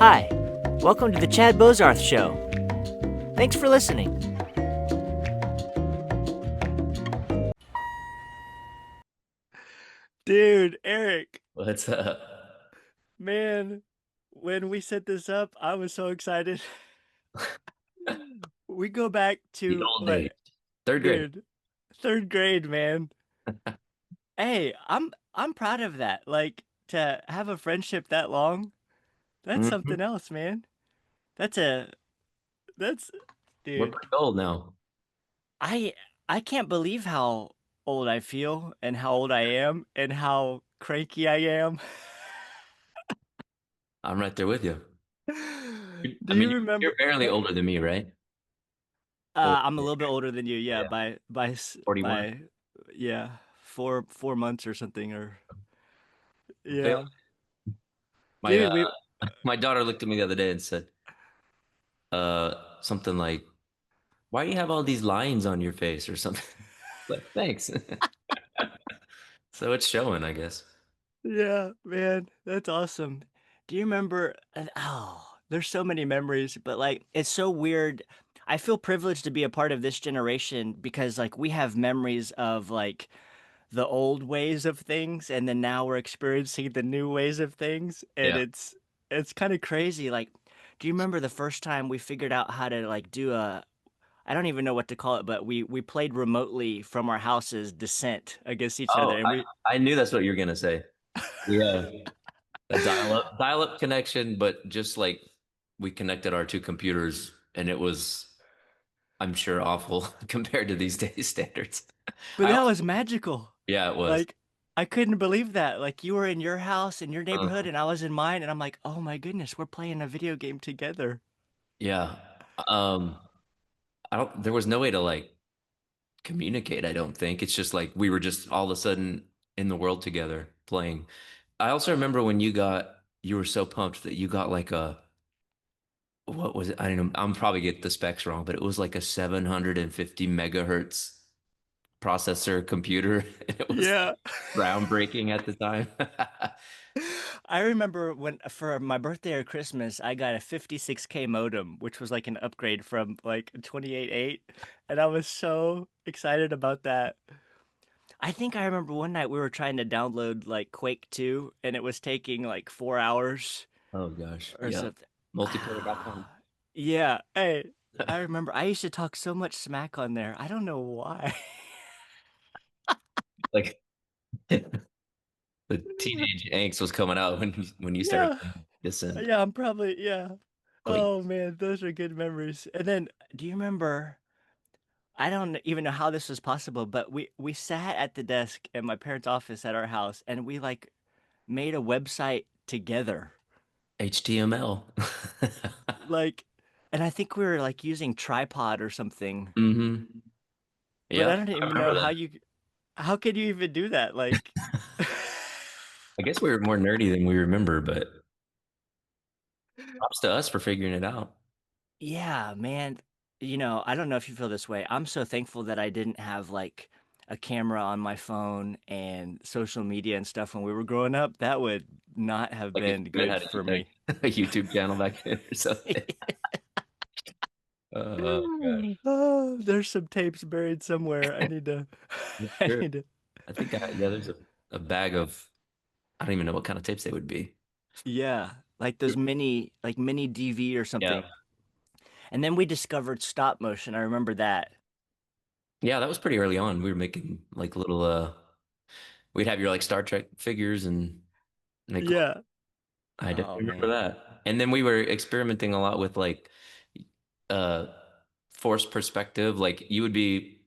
Hi, welcome to the Chad Bozarth Show. Thanks for listening. Dude, Eric, What's up? man, when we set this up, I was so excited. We go back The to old days. what, Third grade. dude, third grade, man. Hey, I'm proud of that. Like to have a friendship that long, that's Mhm. something else, man. That's a that's We're dude. pretty old now. I I can't believe how old I feel and how old I am and how cranky I am. I'm right there with you. Do I you mean, remember? you're barely older than me, right? Or I'm a little bit older than you, yeah, yeah, by 41. yeah, four months or something, or Feel yeah, my dude. We my daughter looked at me the other day and said, something like, "Why do you have all these lines on your face or something?" Like, thanks. So it's showing, I guess. Yeah, man, that's awesome. Do you remember? Oh, there's so many memories, but like it's so weird. I feel privileged to be a part of this generation because like we have memories of like the old ways of things, and then now we're experiencing the new ways of things, and Yeah. it's kind of crazy. Like, do you remember the first time we figured out how to like do a I don't even know what to call it, but we played remotely from our houses Descent against each other, Oh, and we I knew that's what you were gonna say. Yeah. A dial-up connection, but just like we connected our two computers and it was, I'm sure, awful compared to these days standards. but I that also, was magical. yeah, it was. Like I couldn't believe that. Like you were in your house in your neighborhood Uh, and I was in mine, and I'm like, "Oh my goodness, we're playing a video game together." yeah. Um, there was no way to like communicate, I don't think. It's just like we were just all of a sudden in the world together playing. I also remember when you were so pumped that you got like what was it? I don't know. I'm probably get the specs wrong, but it was like a 750 megahertz processor computer. It was Yeah. groundbreaking at the time. I remember when for my birthday or Christmas, I got a 56K modem, which was like an upgrade from like 28.8, and I was so excited about that. I think I remember one night we were trying to download like Quake 2, and it was taking like 4 hours Oh gosh. or Yeah. something. Multiplayer.com. Yeah, hey, I remember I used to talk so much smack on there. I don't know why. Like the teenage angst was coming out when you started Yeah, playing Descent. yeah, I'm probably, yeah. Quake. Oh man, those are good memories. And then, do you remember? I don't even know how this was possible, but we sat at the desk in my parents' office at our house, and we like made a website together. HTML. Like, and I think we were like using tripod or something. Hmm. But I Yep. don't I even know remember that. how could you even do that? Like, I guess we were more nerdy than we remember, but props to us for figuring it out. yeah, man. I don't know if you feel this way. I'm so thankful that I didn't have like a camera on my phone and social media and stuff when we were growing up. That would not have Like if been you good had for a me. a YouTube channel back then or something. Oh gosh. Oh, there's some tapes buried somewhere. I need to, I'm I sure. need to, I think yeah, there's a bag of I don't even know what kind of tapes they would be. yeah, like those mini DV or Yeah. something. And then we discovered stop motion. I remember that. Yeah, that was pretty early on. We were making like little we'd have your like Star Trek figures and make Yeah. I Oh definitely remember man. that. And then we were experimenting a lot with like uh forced perspective. Like you would be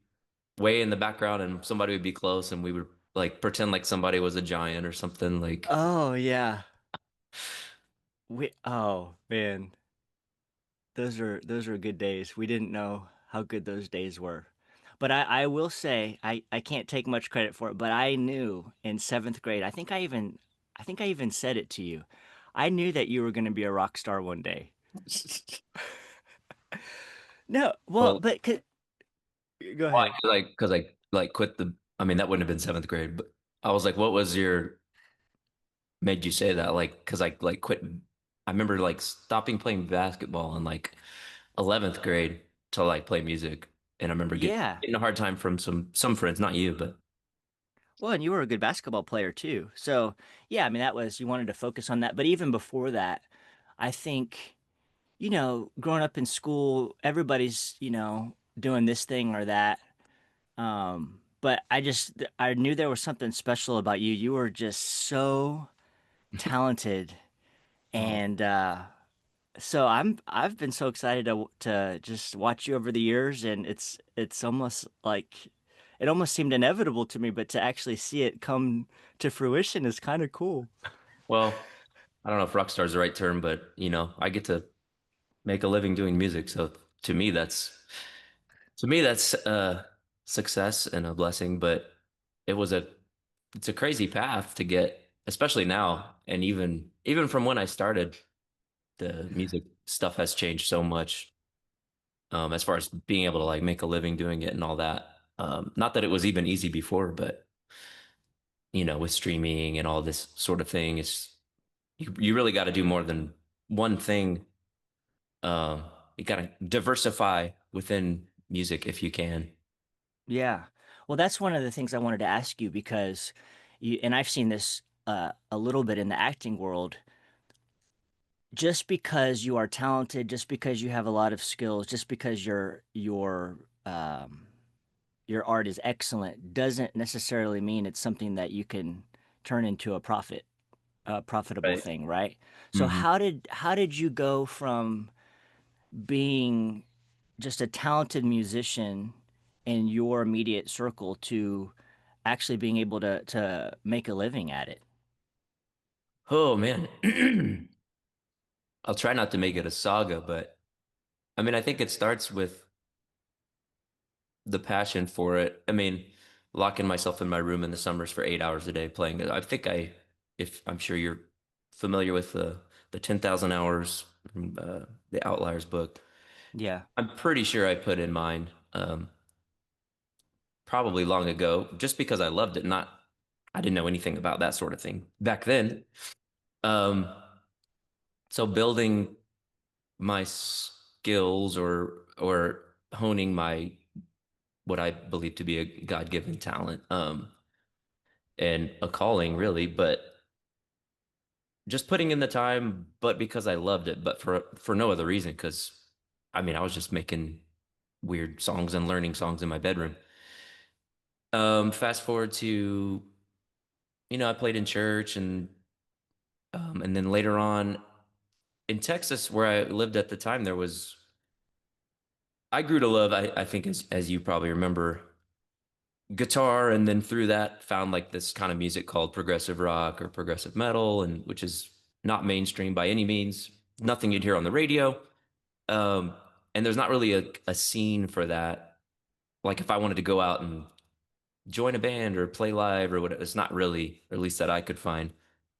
way in the background and somebody would be close and we would like pretend like somebody was a giant or something like Oh yeah. Oh man. Those are good days. We didn't know how good those days were. But I will say I can't take much credit for it, but I knew in seventh grade, I think I even said it to you. I knew that you were gonna be a rock star one day. No, well, well but go why? ahead. Because I like quit the I mean that wouldn't have been seventh grade, but I was like, what was your made you say that? Like because I like quit I remember like stopping playing basketball in like 11th grade to like play music. And I remember Yeah. getting a hard time from some friends, not you, but Well, and you were a good basketball player too. So, yeah, I mean, that was, you wanted to focus on that. But even before that, I think, growing up in school, everybody's, doing this thing or that. But I knew there was something special about you. You were just so talented. oh, And, so I've been so excited to just watch you over the years, and it's almost like it almost seemed inevitable to me, but to actually see it come to fruition is kind of cool. well, I don't know if rock star is the right term, but I get to make a living doing music. So to me, that's success and a blessing, but it was a it's a crazy path to get, especially now. And even from when I started, the music stuff has changed so much, as far as being able to like make a living doing it and all that. Not that it was even easy before, but with streaming and all this sort of thing, you really got to do more than one thing. You got to diversify within music if you can. Yeah. Well, that's one of the things I wanted to ask you because and I've seen this a little bit in the acting world. Just because you are talented, just because you have a lot of skills, just because your art is excellent, doesn't necessarily mean it's something that you can turn into a profitable Right. thing, right? So Hmm. how did you go from being just a talented musician in your immediate circle to actually being able to make a living at it? Oh man. I'll try not to make it a saga, but I mean, I think it starts with the passion for it. I mean, locking myself in my room in the summers for 8 hours a day playing it. If I'm sure you're familiar with the 10,000 hours from the Outliers book. Yeah. I'm pretty sure I put in mine, probably long ago, just because I loved it. I didn't know anything about that sort of thing back then. Um, so building my skills or honing my what I believe to be a God-given talent, and a calling really, but just putting in the time, but because I loved it, but for no other reason, because I mean I was just making weird songs and learning songs in my bedroom. Fast forward to, I played in church, and then later on in Texas where I lived at the time, I grew to love, I think as you probably remember, guitar, and then through that found like this kind of music called progressive rock or progressive metal, and which is not mainstream by any means, nothing you'd hear on the radio. um and there's not really a scene for that. Like if I wanted to go out and join a band or play live or whatever, it's not really, or at least that I could find,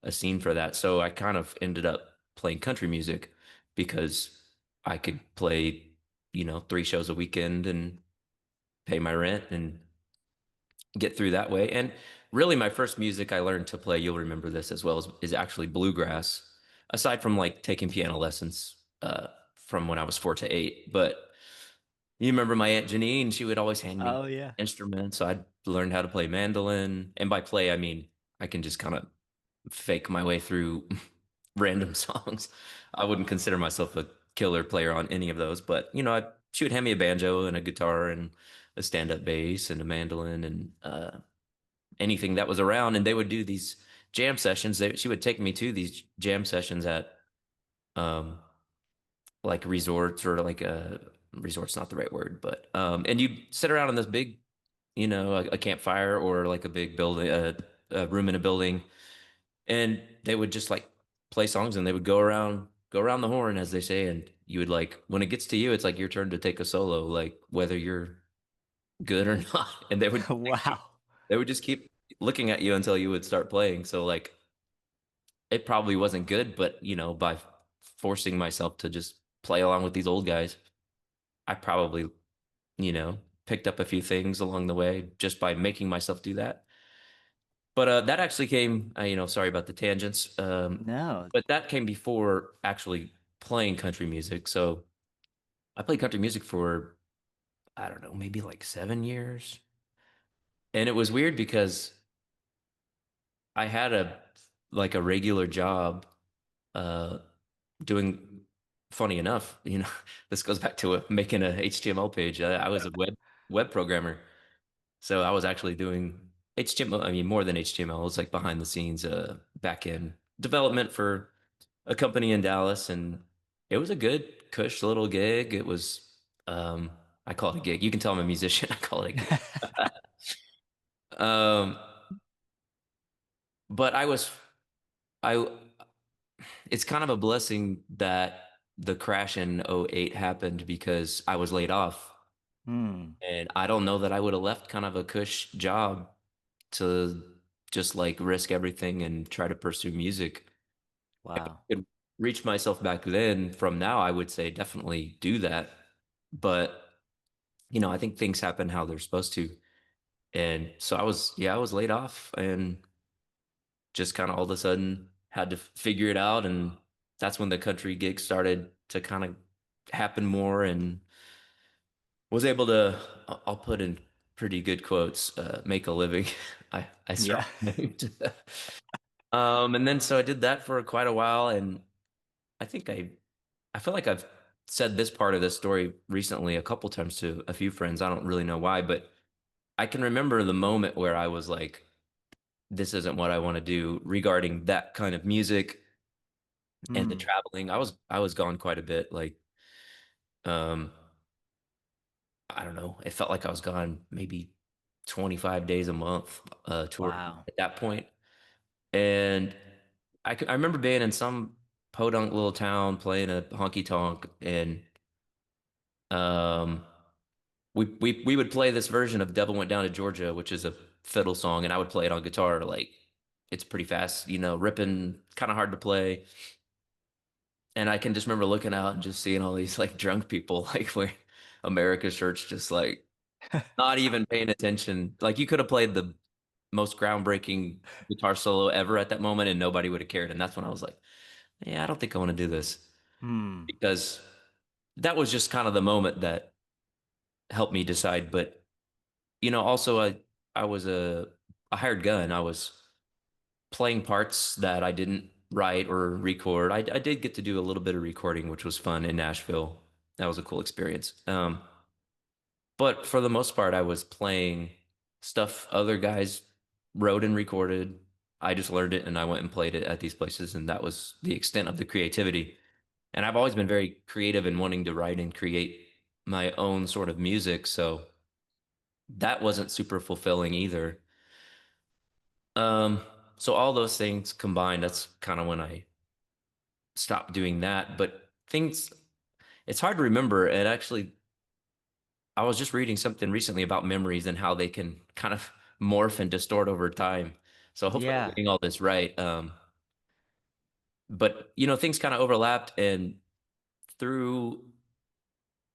a scene for that. So I kind of ended up playing country music because I could play 3 shows a weekend and pay my rent and get through that way. And really, my first music I learned to play, you'll remember this as well, is actually bluegrass, aside from like taking piano lessons from when I was 4 to 8. But you remember my Aunt Janine, she would always hand me Oh yeah. instruments. So I learned how to play mandolin. And by play, I mean I can just kind of fake my way through random songs. I wouldn't consider myself a killer player on any of those, but she would hand me a banjo and a guitar and a stand-up bass and a mandolin and anything that was around, and they would do these jam sessions. She would take me to these jam sessions at um like resorts, or like resorts, not the right word, but and you sit around in this big, a campfire or like a big building, a room in a building, and they would just like play songs, and they would go around the horn, as they say, and you would like, when it gets to you, it's like your turn to take a solo, like whether you're good or not, and Wow. they would just keep looking at you until you would start playing. So like it probably wasn't good, but by forcing myself to just play along with these old guys, I probably, picked up a few things along the way just by making myself do that. But that actually came, sorry about the tangents. No. But that came before actually playing country music. So I played country music for, I don't know, maybe like 7 years. And it was weird because I had a regular job uh doing funny enough, this goes back to making a HTML page. I was a web programmer. So I was actually doing HTML, I mean more than HTML. It was like behind the scenes back end development for a company in Dallas, and it was a good cush little gig. It was I call it a gig. You can tell I'm a musician. I call it a gig. Um but I it's kind of a blessing that the crash in '08 happened because I was laid off. Hmm. And I don't know that I would have left kind of a cush job to just like risk everything and try to pursue music. If Wow. I could reach myself back then from now, I would say definitely do that. But, I think things happen how they're supposed to. And so I was laid off and just kind of all of a sudden had to figure it out. And that's when the country gigs started to kind of happen more and was able to, I'll put in pretty good quotes, make a living. I Yeah. survived. And then so I did that for quite a while, and I think I feel like I've said this part of this story recently a couple times to a few friends. I don't really know why, but I can remember the moment where I was like, this isn't what I want to do regarding that kind of music and the Hmm. traveling. I was gone quite a bit. Like, um, I don't know. It felt like I was gone maybe 25 days a month, touring Wow. at that point. And I remember being in some podunk little town playing a honky tonk, and um, we would play this version of "Devil Went Down to Georgia," which is a fiddle song, and I would play it on guitar. Like it's pretty fast, ripping, kind of hard to play. And I can just remember looking out and just seeing all these like drunk people like wearing America's shirts, just like not even paying attention. Like you could have played the most groundbreaking guitar solo ever at that moment, and nobody would have cared. And that's when I was like, yeah, I don't think I want to do this Hmm. because that was just kind of the moment that helped me decide. But also I was a hired gun. I was playing parts that I didn't write or record. I did get to do a little bit of recording, which was fun in Nashville. That was a cool experience. But for the most part, I was playing stuff other guys wrote and recorded. I just learned it and I went and played it at these places, and that was the extent of the creativity. And I've always been very creative in wanting to write and create my own sort of music, so that wasn't super fulfilling either. Um, so all those things combined, that's kind of when I stopped doing that. But it's hard to remember. And actually, I was just reading something recently about memories and how they can kind of morph and distort over time. So hopefully I'm Yeah. getting all this right. But things kind of overlapped and through,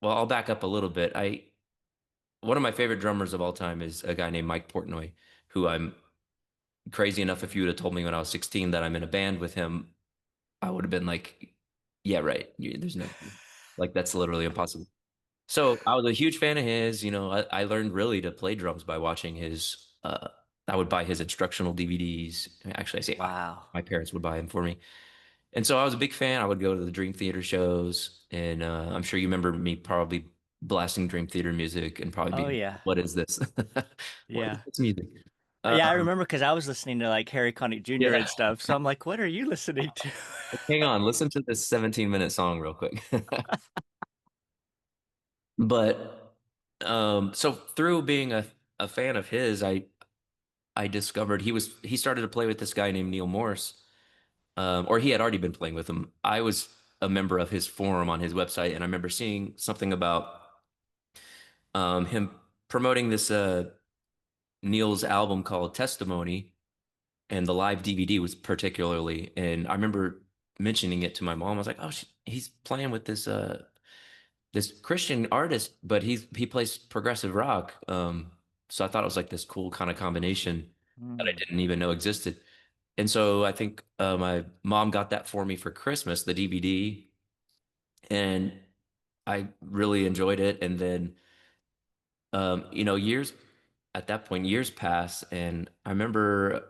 well, I'll back up a little bit. One of my favorite drummers of all time is a guy named Mike Portnoy, who I'm crazy enough. If you would have told me when I was 16 that I'm in a band with him, I would have been like, yeah, right. There's no, like, that's literally impossible. So I was a huge fan of his. I learned really to play drums by watching I would buy his instructional DVDs. Actually, I say Wow. my parents would buy them for me. And so I was a big fan. I would go to the Dream Theater shows, and I'm sure you remember me probably blasting Dream Theater music and probably Oh being, yeah. what is this? What is Yeah. this music? Yeah, I Um, remember because I was listening to like Harry Connick Jr. yeah. and stuff. So I'm like, what are you listening to? Hang on, listen to this 17-minute song real quick. But so through being a fan of his, I discovered he started to play with this guy named Neil Morse, or he had already been playing with him. I was a member of his forum on his website, and I remember seeing something about him promoting this Neil's album called Testimony, and the live DVD was particularly. And I remember mentioning it to my mom. I was like, "Oh, he's playing with this Christian artist, but he plays progressive rock." So I thought it was like this cool kind of combination. that I Mm. didn't even know existed. And so I think my mom got that for me for Christmas, the DVD, and I really enjoyed it. And then, years at that point, years pass, and I remember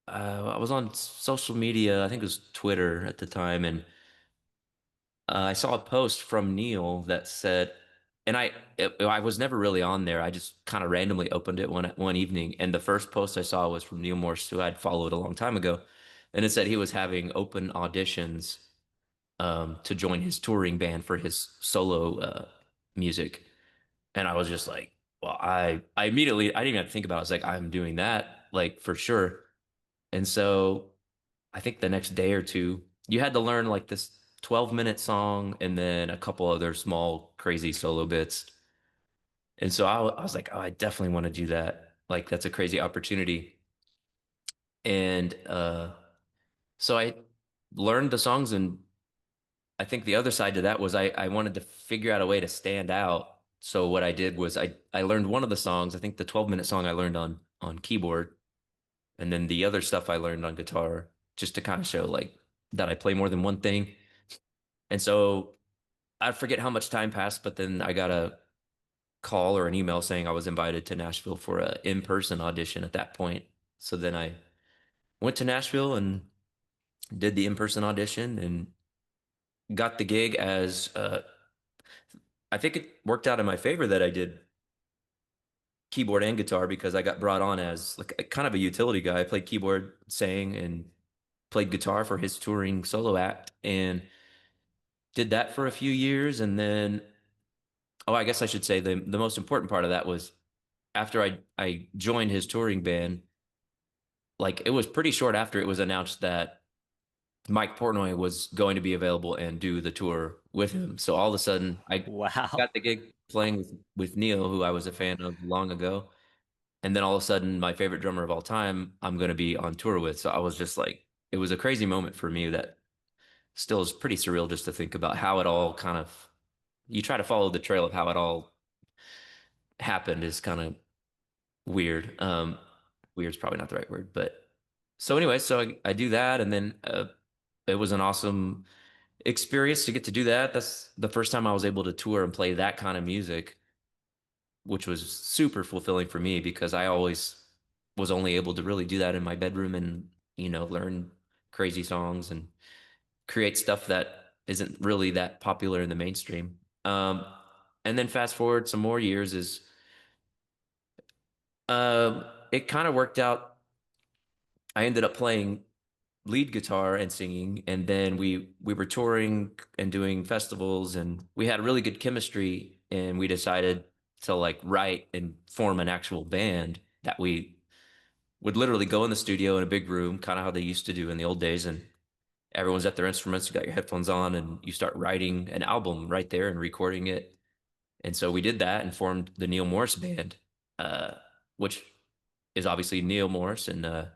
I was on social media, I think it was Twitter at the time, and I saw a post from Neil that said, and I was never really on there. I just kind of randomly opened it one evening, and the first post I saw was from Neil Morse, who I'd followed a long time ago, and it said he was having open auditions to join his touring band for his solo music, and I was just like, well, I immediately I didn't even have to think about it. I was like, I'm doing that, like for sure. And so I think the next day or two, you had to learn like this 12-minute song and then a couple other small crazy solo bits. And so I was like, oh, I definitely want to do that. Like that's a crazy opportunity. And so I learned the songs, and I think the other side to that was I wanted to figure out a way to stand out. So what I did was I learned one of the songs, I think the 12-minute song I learned on keyboard, and then the other stuff I learned on guitar just to kind of show like that I play more than one thing. And so I forget how much time passed, but then I got a call or an email saying I was invited to Nashville for a in-person audition at that point. So then I went to Nashville and did the in-person audition and got the gig as I think it worked out in my favor that I did keyboard and guitar because I got brought on as like kind of a utility guy. I played keyboard, sang, and played guitar for his touring solo act and did that for a few years. And then, oh, I guess I should say the most important part of that was after I joined his touring band, like it was pretty short after it was announced that Mike Portnoy was going to be available and do the tour with him. So all of a sudden, I Wow. got the gig playing with Neil, who I was a fan of long ago. And then all of a sudden, my favorite drummer of all time, I'm going to be on tour with. So I was just like, it was a crazy moment for me that still is pretty surreal just to think about how it all kind of, you try to follow the trail of how it all happened is kind of weird. Weird's probably not the right word, but so anyway, so I do that, and then it was an awesome experience to get to do that. That's the first time I was able to tour and play that kind of music, which was super fulfilling for me because I always was only able to really do that in my bedroom and, learn crazy songs and create stuff that isn't really that popular in the mainstream. And then fast forward some more years is it kind of worked out. I ended up playing lead guitar and singing, and then we were touring and doing festivals, and we had really good chemistry, and we decided to like write and form an actual band that we would literally go in the studio in a big room, kind of how they used to do in the old days, and everyone's at their instruments, you got your headphones on, and you start writing an album right there and recording it. And so we did that and formed the Neil Morris Band, uh, which is obviously Neil Morris and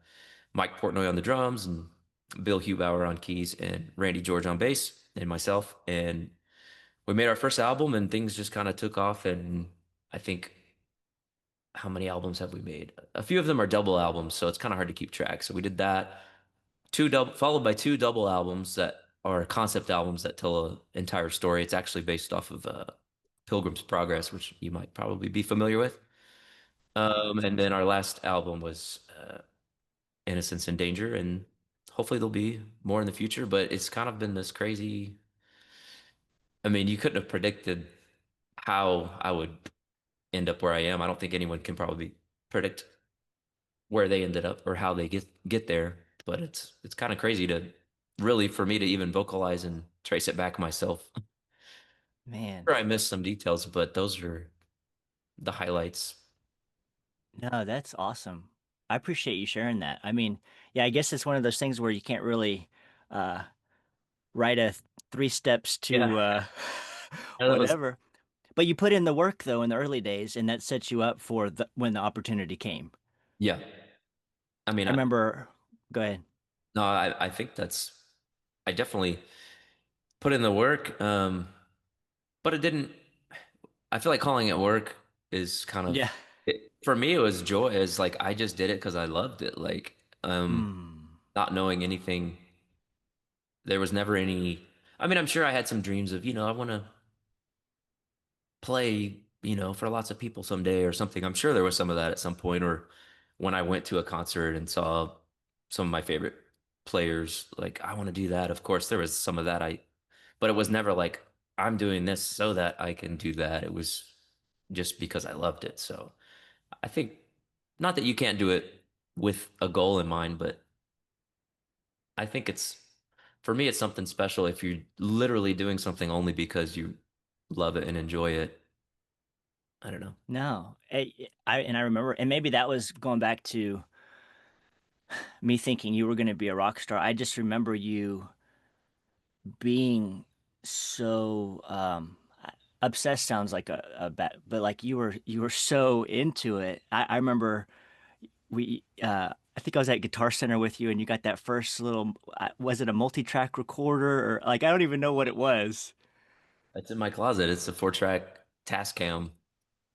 Mike Portnoy on the drums and Bill Hubauer on keys and Randy George on bass and myself. And we made our first album and things just kind of took off. And I think how many albums have we made? A few of them are double albums, so it's kind of hard to keep track. So we did that, two double followed by two double albums that are concept albums that tell an entire story. It's actually based off of Pilgrim's Progress, which you might probably be familiar with. And then our last album was Innocence and Danger, and hopefully there'll be more in the future. But it's kind of been this crazy. I mean, you couldn't have predicted how I would end up where I am. I don't think anyone can probably predict where they ended up or how they get there. But it's kind of crazy to really for me to even vocalize and trace it back myself. Man. Sure, I missed some details, but those are the highlights. No, that's awesome. I appreciate you sharing that. I mean, yeah, I guess it's one of those things where you can't really uh write a three steps Yeah, to that was whatever. But you put in the work though in the early days, and that sets you up for when the opportunity came. yeah. I mean, I remember, go ahead. no, I think that's I definitely put in the work. But it didn't. I feel like calling it work is kind Yeah. of for me, it was joy. It's like I just did it because I loved it. Like, Hmm. not knowing anything, there was never any. I mean, I'm sure I had some dreams of, I want to play, for lots of people someday or something. I'm sure there was some of that at some point, or when I went to a concert and saw some of my favorite players, like I want to do that. Of course, there was some of that but it was never like I'm doing this so that I can do that. It was just because I loved it. So I think not that you can't do it with a goal in mind, but I think for me, it's something special if you're literally doing something only because you love it and enjoy it. I don't know. No, I remember, and maybe that was going back to me thinking you were going to be a rock star. I just remember you being so obsessed sounds like a bad, but like you were so into it. I remember I think I was at Guitar Center with you, and you got that first little was it a multi-track recorder, or like I don't even know what it was. It's in my closet. It's a 4-track Tascam.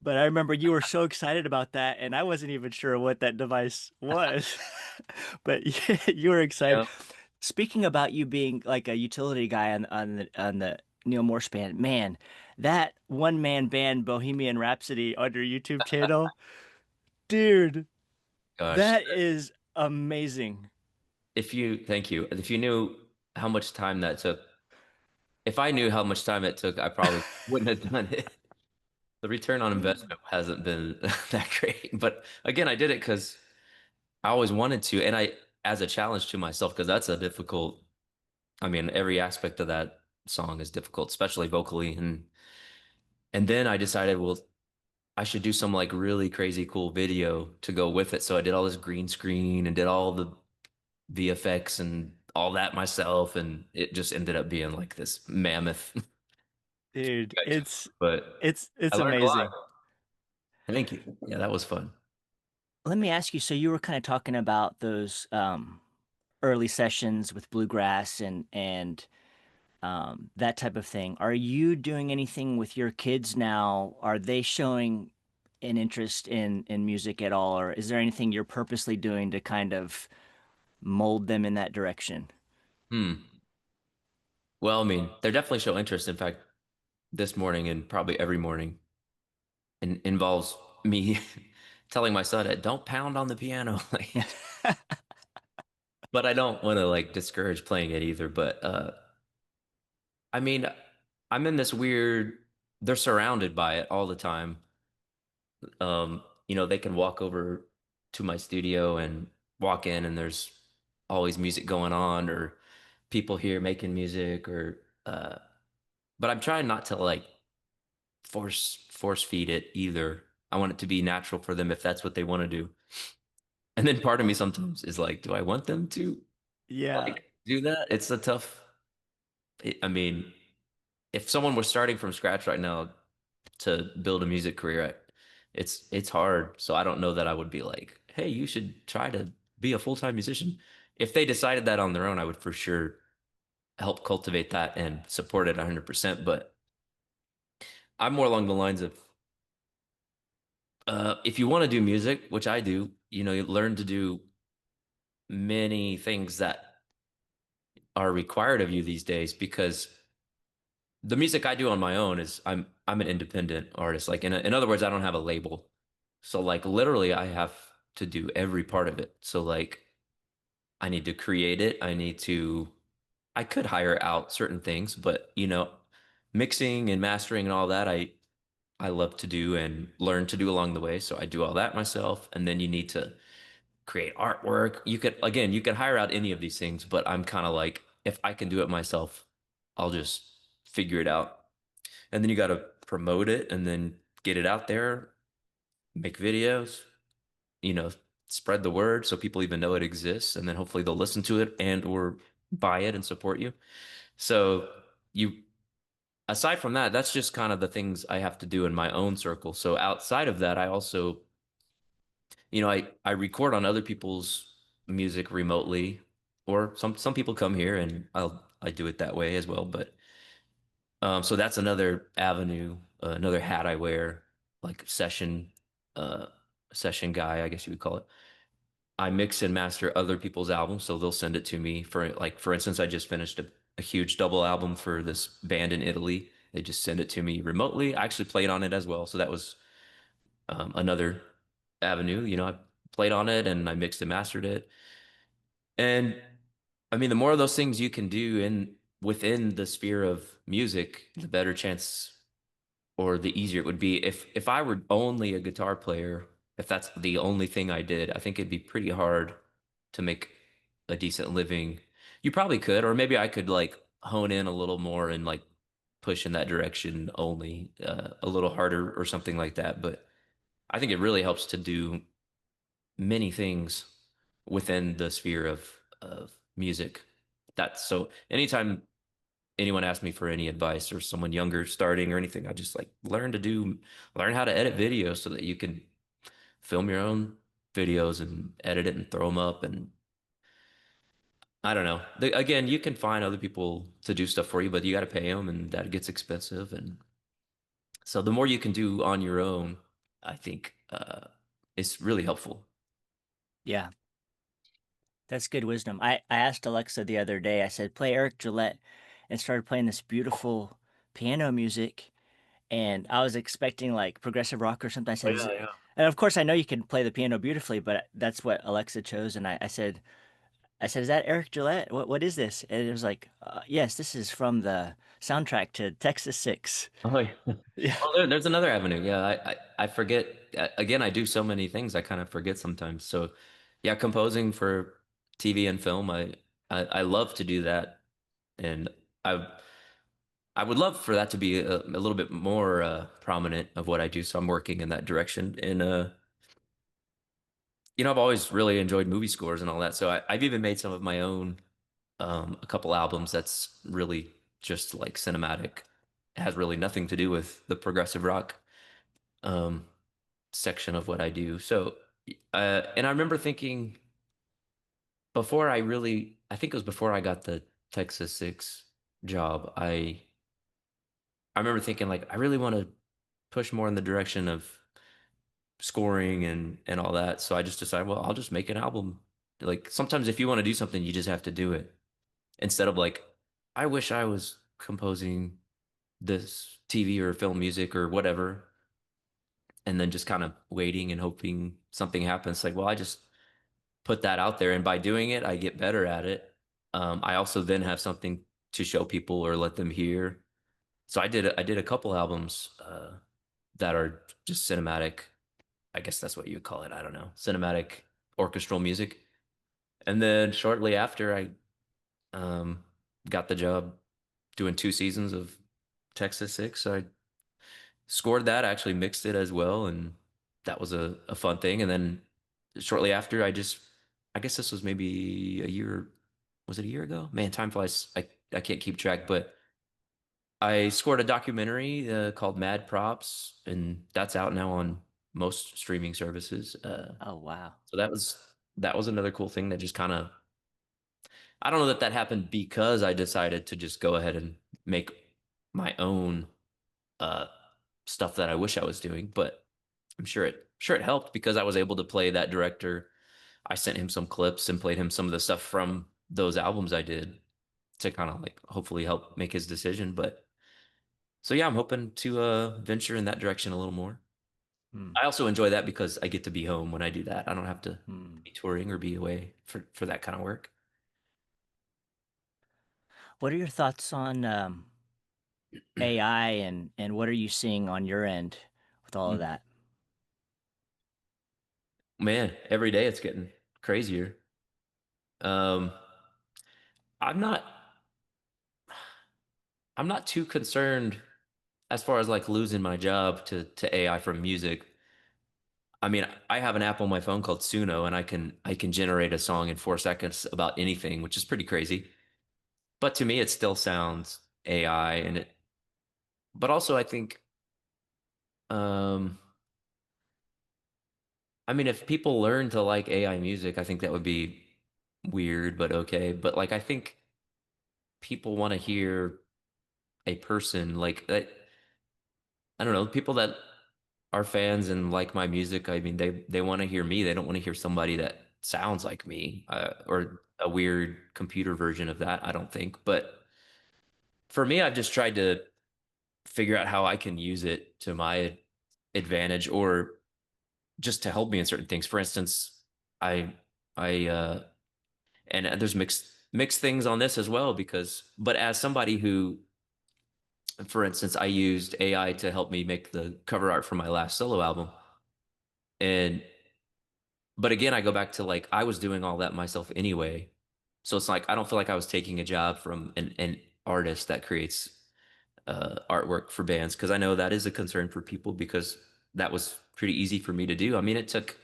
But I remember you were so excited about that, and I wasn't even sure what that device was. But you were excited. Yeah. Speaking about you being like a utility guy on the Neil Morse band, man, that one man band Bohemian Rhapsody on your YouTube channel, dude, Gosh, that is amazing. thank you. If you knew how much time that took, if I knew how much time it took, I probably wouldn't have done it. The return on investment hasn't been that great. But again, I did it because I always wanted to, and as a challenge to myself, because that's a difficult, I mean, every aspect of that song is difficult, especially vocally. And then I decided, well, I should do some like really crazy cool video to go with it. So I did all this green screen and did all the VFX and all that myself, and it just ended up being like this mammoth. Dude, But it's I learned a lot. amazing. Thank you. Yeah, that was fun. Let me ask you, so you were kind of talking about those early sessions with bluegrass and that type of thing. Are you doing anything with your kids now? Are they showing an interest in music at all, or is there anything you're purposely doing to kind of mold them in that direction? Hmm. Well, I mean, they definitely show interest. In fact, this morning and probably every morning involves me telling my son, "Don't pound on the piano." Like, but I don't want to like discourage playing it either. But I mean, I'm in this weird. They're surrounded by it all the time. They can walk over to my studio and walk in, and there's always music going on, or people here making music, or but I'm trying not to like force feed it either. I want it to be natural for them if that's what they want to do. And then part of me sometimes is like, do I want them to Yeah. like do that? It's a tough. I mean, if someone was starting from scratch right now to build a music career, it's hard. So I don't know that I would be like, hey, you should try to be a full-time musician. If they decided that on their own, I would for sure help cultivate that and support it 100%. But I'm more along the lines of if you want to do music, which I do, you learn to do many things that are required of you these days because the music I do on my own is I'm an independent artist. Like in other words, I don't have a label. So like literally I have to do every part of it. So like I need to create it. I could hire out certain things, but mixing and mastering and all that I love to do and learn to do along the way. So I do all that myself. And then you need to create artwork. You could hire out any of these things, but I'm kind of like, if I can do it myself, I'll just figure it out. And then you got to promote it and then get it out there, make videos, you know, spread the word so people even know it exists. And then hopefully they'll listen to it and or buy it and support you. So you, aside from that, that's just kind of the things I have to do in my own circle. So outside of that, I also I record on other people's music remotely, or some people come here and I do it that way as well. But so that's another avenue, another hat I wear, like session. Uh, session guy, I guess you would call it. I mix and master other people's albums, so they'll send it to me. For instance, I just finished a huge double album for this band in Italy. They just send it to me remotely. I actually played on it as well, so that was another avenue. I played on it and I mixed and mastered it. And I mean, the more of those things you can do in within the sphere of music, the better chance or the easier it would be. If I were only a guitar player, if that's the only thing I did, I think it'd be pretty hard to make a decent living. You probably could, or maybe I could like hone in a little more and like push in that direction only a little harder or something like that. But I think it really helps to do many things within the sphere of music. That's so anytime anyone asks me for any advice or someone younger starting or anything, I just like learn how to edit videos so that you can film your own videos and edit it and throw them up. And I don't know. Again, you can find other people to do stuff for you, but you got to pay them and that gets expensive. And so the more you can do on your own, I think it's really helpful. Yeah, that's good wisdom. I asked Alexa the other day, I said, play Eric Gillette, and started playing this beautiful piano music. And I was expecting like progressive rock or something. I Oh said, yeah, yeah. and of course, I know you can play the piano beautifully, but that's what Alexa chose. And I said, is that Eric Gillette? What is this? And it was like, yes, this is from the soundtrack to Texas 6. Oh, yeah. Yeah. Oh, there's another avenue. Yeah, I forget. Again, I do so many things, I kind of forget sometimes. So, yeah, composing for TV and film, I love to do that, and I I would love for that to be a little bit more prominent of what I do. So I'm working in that direction. And I've always really enjoyed movie scores and all that. So I've even made some of my own, a couple albums that's really just like cinematic. It has really nothing to do with the progressive rock. Um, Section of what I do. So, and I remember thinking I think it was before I got the Texas 6 job, I remember thinking like, I really want to push more in the direction of scoring and all that. So I just decided, well, I'll just make an album. Like sometimes if you want to do something, you just have to do it instead of like, I wish I was composing this TV or film music or whatever, and then just kind of waiting and hoping something happens. Like, well, I just put that out there, and by doing it, I get better at it. I also then have something to show people or let them hear. So I did a couple albums that are just cinematic. I guess that's what you would call it. I don't know, cinematic orchestral music. And then shortly after, I um, got the job doing 2 seasons of Texas 6. So I scored that, actually mixed it as well, and that was a fun thing. And then shortly after, I guess this was maybe a year, was it a year ago? Man, time flies. I can't keep track, but I scored a documentary called Mad Props, and that's out now on most streaming services. Oh, wow. So that was another cool thing that just kind of I don't know that that happened because I decided to just go ahead and make my own uh, stuff that I wish I was doing, but I'm sure it helped because I was able to play that director. I sent him some clips and played him some of the stuff from those albums I did to kind of like hopefully help make his decision. But so yeah, I'm hoping to venture in that direction a little more. Hmm. I also enjoy that because I get to be home when I do that. I don't have to Hmm. be touring or be away for that kind of work. What are your thoughts on AI and what are you seeing on your end with all of that? Man, every day it's getting crazier. Um, I'm not I'm not too concerned as far as like losing my job to AI from music. I mean, I have an app on my phone called Suno, and I can generate a song in 4 seconds about anything, which is pretty crazy. But to me, it still sounds AI, but also I think, um, I mean, if people learn to like AI music, I think that would be weird, but okay. But like, I think people want to hear a person like that. I don't know, people that are fans and like my music, I mean, they want to hear me. They don't want to hear somebody that sounds like me, or a weird computer version of that, I don't think. But for me, I've just tried to figure out how I can use it to my advantage or just to help me in certain things. For instance, I I and there's mixed things on this as well because but as somebody who, for instance, I used AI to help me make the cover art for my last solo album. And but again, I go back to like I was doing all that myself anyway. So it's like I don't feel like I was taking a job from an artist that creates artwork for bands because I know that is a concern for people because that was pretty easy for me to do. I mean, it took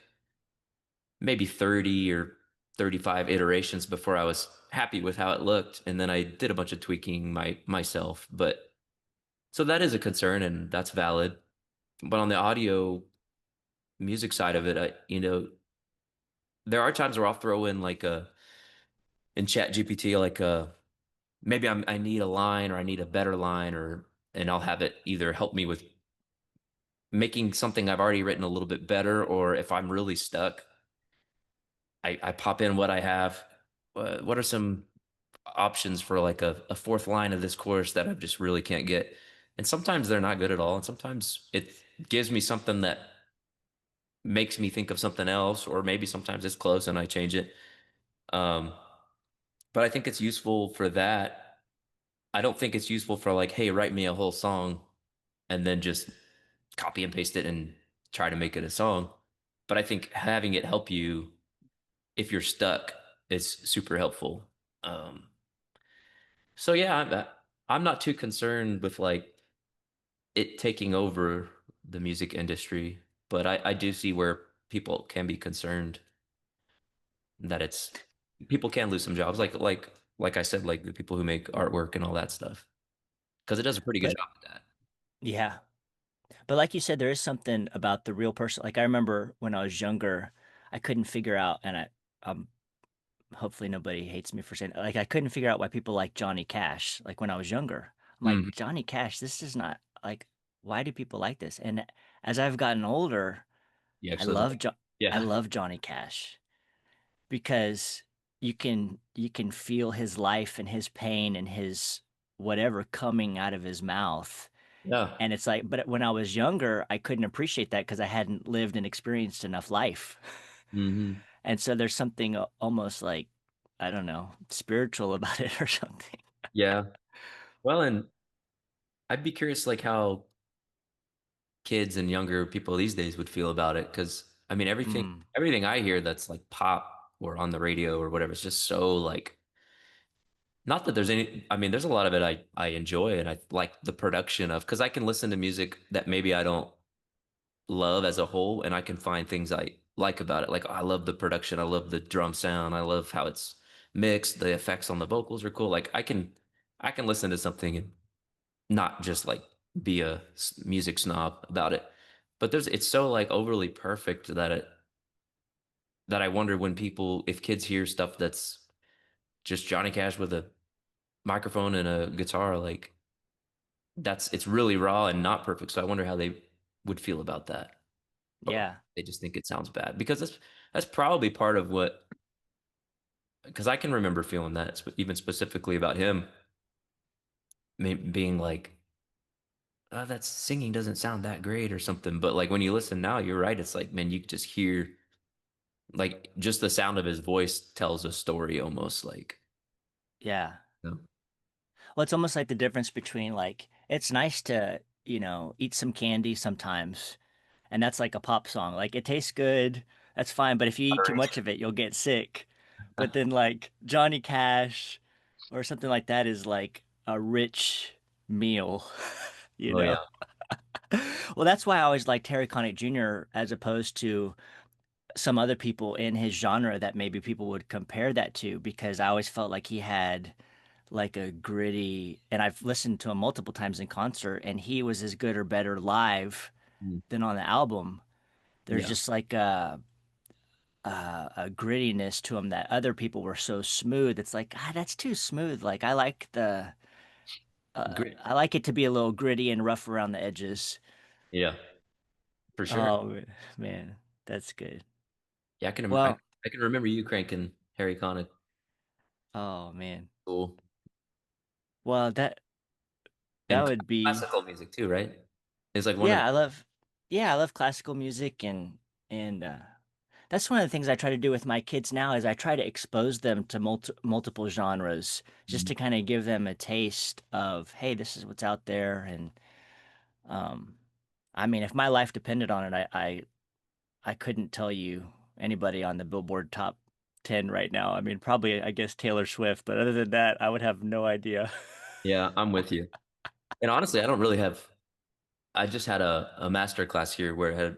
maybe 30 or 35 iterations before I was happy with how it looked, and then I did a bunch of tweaking myself. But so that is a concern, and that's valid. But on the audio music side of it, there are times where I'll throw in like a in Chat GPT, like maybe I need a line or I need a better line, or and I'll have it either help me with making something I've already written a little bit better, or if I'm really stuck, I pop in what I have. What are some options for like a fourth line of this chorus that I just really can't get? And sometimes they're not good at all, and sometimes it gives me something that makes me think of something else, or maybe sometimes it's close and I change it. Um, but I think it's useful for that. I don't think it's useful for like, hey, write me a whole song and then just copy and paste it and try to make it a song. But I think having it help you if you're stuck is super helpful. Um, so yeah, I'm not too concerned with like it taking over the music industry, but I do see where people can be concerned that it's people can lose some jobs, like I said, like the people who make artwork and all that stuff, because it does a pretty good But job at that. yeah, but like you said, there is something about the real person. Like I remember when I was younger, I couldn't figure out, and um, hopefully nobody hates me for saying, like I couldn't figure out why people like Johnny Cash. Like when I was younger, I'm like Mhm. Johnny Cash. This is not like why do people like this? And as I've gotten older, You I actually like, love I yeah, love Johnny Cash because you can feel his life and his pain and his whatever coming out of his mouth. yeah, And it's like, but when I was younger, I couldn't appreciate that because I hadn't lived and experienced enough life. hmm, And so there's something almost like, I don't know, spiritual about it or something. yeah. Well, and I'd be curious, like how kids and younger people these days would feel about it, because I mean, Mm, everything I hear that's like pop or on the radio or whatever, it's just so like. Not that there's any, I mean, there's a lot of it I enjoy and I like the production of, because I can listen to music that maybe I don't love as a whole, and I can find things I like about it. Like, oh, I love the production, I love the drum sound, I love how it's mixed, the effects on the vocals are cool. Like, I can listen to something and not just like be a music snob about it. But it's so like overly perfect that I wonder when people, if kids hear stuff that's just Johnny Cash with a microphone and a guitar, like it's really raw and not perfect. So I wonder how they would feel about that. Or yeah, they just think it sounds bad because that's probably part of what, because I can remember feeling that even specifically about him being like, oh, that singing doesn't sound that great or something. But like when you listen now, you're right. It's like, man, you just hear like just the sound of his voice tells a story almost like, yeah. you know? Well, it's almost like the difference between like, it's nice to, eat some candy sometimes. And that's like a pop song. Like it tastes good, that's fine. But if you eat too much of it, you'll get sick. But then like Johnny Cash or something like that is like a rich meal, you Oh know? yeah. Well, that's why I always liked Harry Connick Jr. as opposed to some other people in his genre that maybe people would compare that to, because I always felt like he had like a gritty, and I've listened to him multiple times in concert, and he was as good or better live Mm. than on the album. There's Yeah. just like a grittiness to him that other people were so smooth. It's like, that's too smooth. Like Great. I like it to be a little gritty and rough around the edges. Yeah. for sure. Oh man, that's good. Yeah, Well, I can remember you cranking Harry Connick. oh man. Cool. Well, that And would be classical music too, right? It's like one of yeah, the I love classical music and that's one of the things I try to do with my kids now is I try to expose them to multiple genres just to kind of give them a taste of, hey, this is what's out there. And um, I mean, if my life depended on it, I couldn't tell you anybody on the Billboard top 10 right now. I mean, probably I guess Taylor Swift, but other than that, I would have no idea. Yeah, I'm with you. And honestly, I don't really have I just had a master class here where I had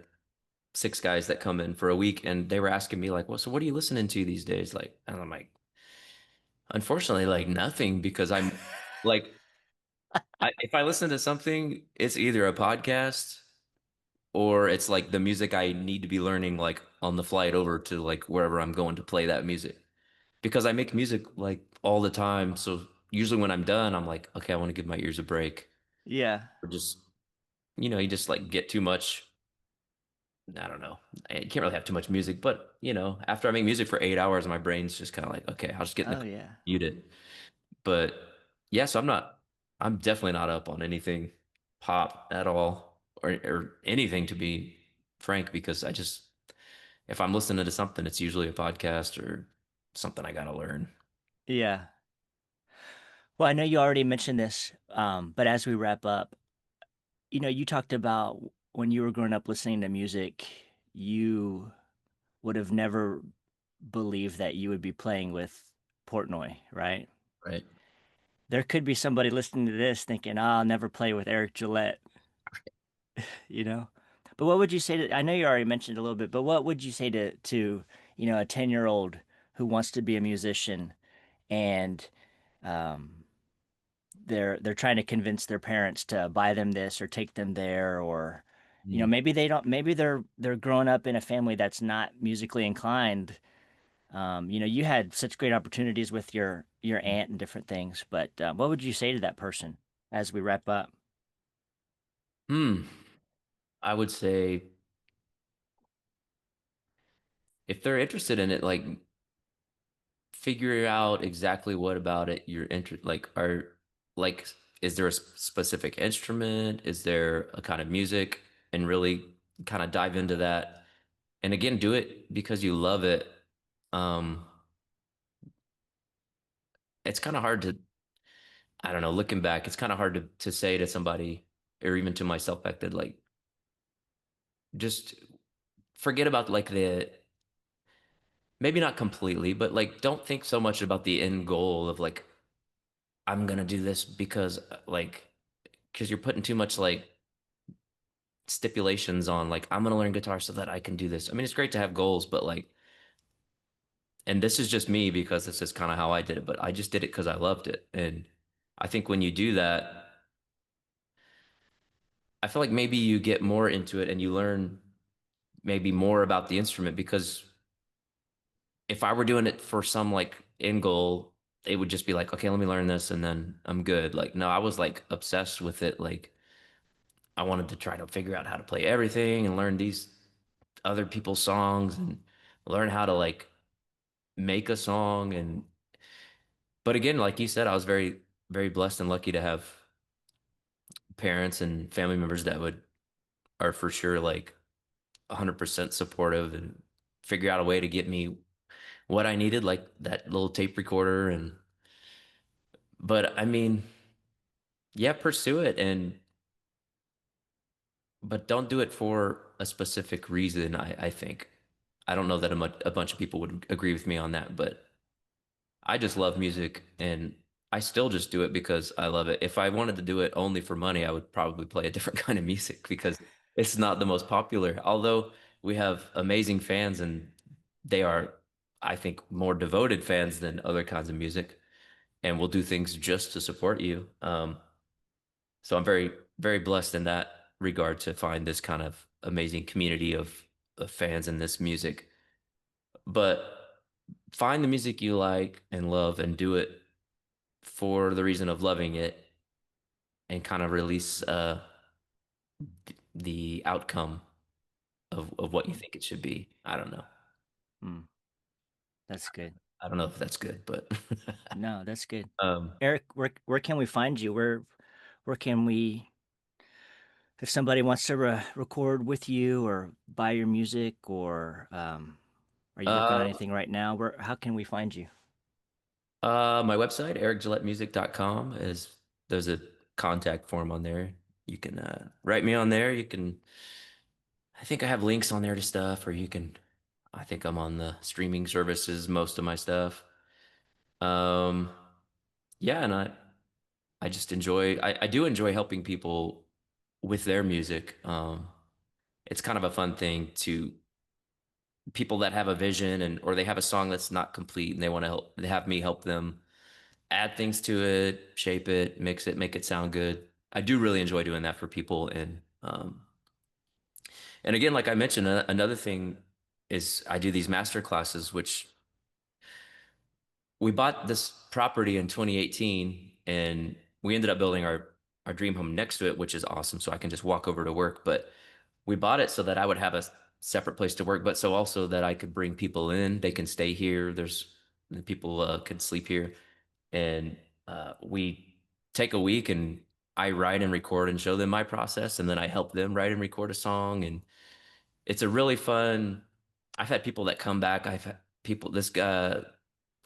six guys that come in for a week and they were asking me like, well, so what are you listening to these days? Like, and I'm like, unfortunately, like nothing because I'm like, if I listen to something, it's either a podcast or it's like the music I need to be learning like on the flight over to like wherever I'm going to play that music. Because I make music like all the time. So usually when I'm done, I'm like, okay, I want to give my ears a break. Yeah. Or just, you just like get too much. I don't know. You can't really have too much music, but after I make music for 8 hours, my brain's just kind of like, okay, I'll just get in the Oh car, yeah. mute it. But yeah, so I'm definitely not up on anything pop at all or anything to be frank, because if I'm listening to something, it's usually a podcast or something I gotta learn. Yeah. Well, I know you already mentioned this, but as we wrap up, you talked about when you were growing up listening to music, you would have never believed that you would be playing with Portnoy, right? Right. There could be somebody listening to this thinking, oh, I'll never play with Eric Gillette, you know? But what would you say to, I know you already mentioned a little bit, but what would you say to a 10-year-old who wants to be a musician and um, they're trying to convince their parents to buy them this or take them there or Hmm. maybe they don't maybe they're growing up in a family that's not musically inclined. You had such great opportunities with your aunt and different things, but what would you say to that person as we wrap up? Hmm. I would say if they're interested in it, like figure out exactly what about it you're like like is there a specific instrument? Is there a kind of music? And really kind of dive into that. And again, do it because you love it. Um, it's kind of hard to, I don't know, looking back, it's kind of hard to say to somebody or even to myself back then, like just forget about like maybe not completely, but like don't think so much about the end goal of like I'm gonna do this because because you're putting too much like stipulations on like I'm gonna learn guitar so that I can do this. I mean, it's great to have goals, but like, and this is just me because this is kind of how I did it, but I just did it because I loved it. And I think when you do that, I feel like maybe you get more into it and you learn maybe more about the instrument, because if I were doing it for some like end goal, it would just be like, okay, let me learn this and then I'm good. Like, no, I was like obsessed with it. Like, I wanted to try to figure out how to play everything and learn these other people's songs and learn how to like make a song. But again, like you said, I was very, very blessed and lucky to have parents and family members that are for sure like 100% supportive and figure out a way to get me what I needed, like that little tape recorder. But I mean, yeah, pursue it but don't do it for a specific reason. I think. I don't know that a bunch of people would agree with me on that, but I just love music and I still just do it because I love it. If I wanted to do it only for money, I would probably play a different kind of music because it's not the most popular. Although we have amazing fans and they are, I think, more devoted fans than other kinds of music and will do things just to support you. So I'm very, very blessed in that regard to find this kind of amazing community of fans in this music. But find the music you like and love and do it for the reason of loving it and kind of release the outcome. of what you think it should be. I don't know. Hmm, that's good. I don't know if that's good, but No, that's good. um, Eric, where can we find you? Where can we, if somebody wants to record with you or buy your music, or are you working on uh, anything right now? Where how can we find you? my website, ericgillettemusic.com, is there's a contact form on there. You can write me on there. You can, I think I have links on there to stuff, or you can, I think I'm on the streaming services, most of my stuff. Um, yeah, and I just enjoy, I do enjoy helping people with their music. It's kind of a fun thing to people that have a vision and or they have a song that's not complete and they want to help, they have me help them add things to it, shape it, mix it, make it sound good. I do really enjoy doing that for people. And again, like I mentioned, another thing is I do these master classes, which we bought this property in 2018 and we ended up building our dream home next to it, which is awesome. So I can just walk over to work. But we bought it so that I would have a separate place to work, but so also that I could bring people in. They can stay here. There's the people could sleep here, and we take a week and I write and record and show them my process, and then I help them write and record a song, and it's a really fun. I've had people that come back. I've had people. This guy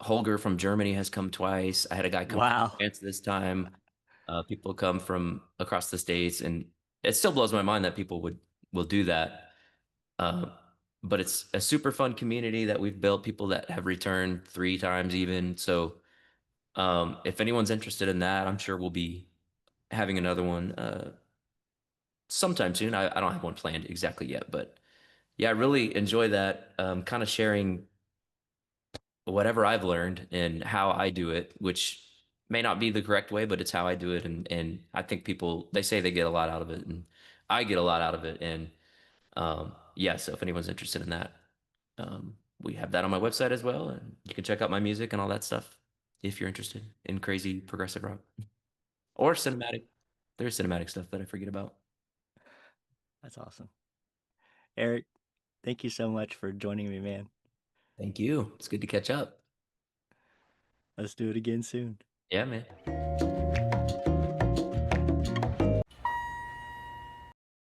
Holger from Germany has come twice. I had a guy come from Wow. France this time. People come from across the states, and it still blows my mind that people would will do that. Uh, but it's a super fun community that we've built. People that have returned 3 times even. So if anyone's interested in that, I'm sure we'll be having another one sometime soon. I don't have one planned exactly yet, but yeah, I really enjoy that. Kind of sharing whatever I've learned and how I do it, which may not be the correct way, but it's how I do it. And I think people they say they get a lot out of it, and I get a lot out of it. And yeah, so if anyone's interested in that, we have that on my website as well, and you can check out my music and all that stuff if you're interested in crazy progressive rock or cinematic. There's cinematic stuff that I forget about. That's awesome. Eric, thank you so much for joining me, man. Thank you. It's good to catch up. Let's do it again soon. Yeah, man.